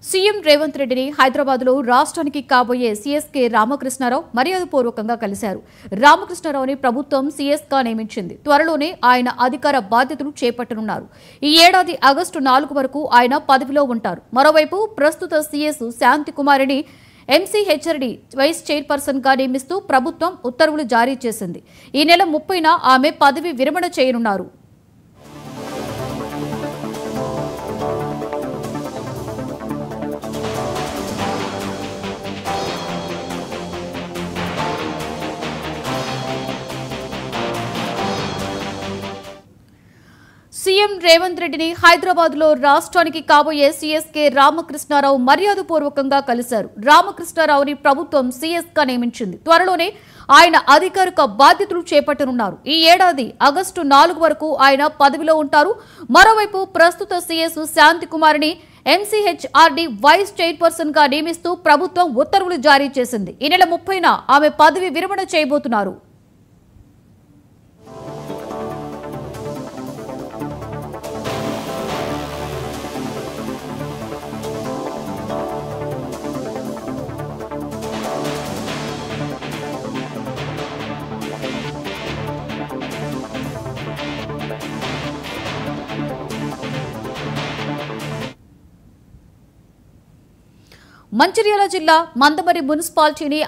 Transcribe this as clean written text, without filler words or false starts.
CM Revanth రెడ్డిని హైదరాబాద్లో రాష్ట్రానికి కాబోయే సీఎస్కే రామకృష్ణారావు మర్యాదపూర్వకంగా కలిశారు. రామకృష్ణారావుని ప్రభుత్వం సీఎస్గా నియమించింది. త్వరలోనే ఆయన అధికార బాధ్యతలు చేపట్టనున్నారు. ఈ ఏడాది ఆగస్టు 4 వరకు ఆయన పదవిలో ఉంటారు. మరోవైపు ప్రస్తుత సీఎస్ శాంతికుమారిని ఎంసీహెచ్ఆర్డీ వైస్ చైర్పర్సన్ గా నియమిస్తూ ప్రభుత్వం ఉత్తర్వులు జారీ చేసింది. ఈ నెల 30న ఆమె పదవి విరమణ చేయనున్నారు. సీఎం రేవంత్ రెడ్డిని హైదరాబాద్లో రాష్ట్రానికి కాబోయే సీఎస్కే రామకృష్ణారావు మర్యాదపూర్వకంగా కలిశారు. రామకృష్ణారావుని ప్రభుత్వం సీఎస్గా నియమించింది. త్వరలోనే ఆయన అధికారిక బాధ్యతలు చేపట్టనున్నారు. ఈ ఏడాది ఆగస్టు 4 వరకు ఆయన పదవిలో ఉంటారు. మరోవైపు ప్రస్తుత సీఎస్ శాంతికుమారిని ఎంసీహెచ్ఆర్డీ వైస్ చైర్పర్సన్ గా నియమిస్తూ ప్రభుత్వం ఉత్తర్వులు జారీ చేసింది. ఈ నెల 30న ఆమె పదవి విరమణ చేయబోతున్నారు. మంచిర్యాల జిల్లా మందమరి మున్సిపాలిటీని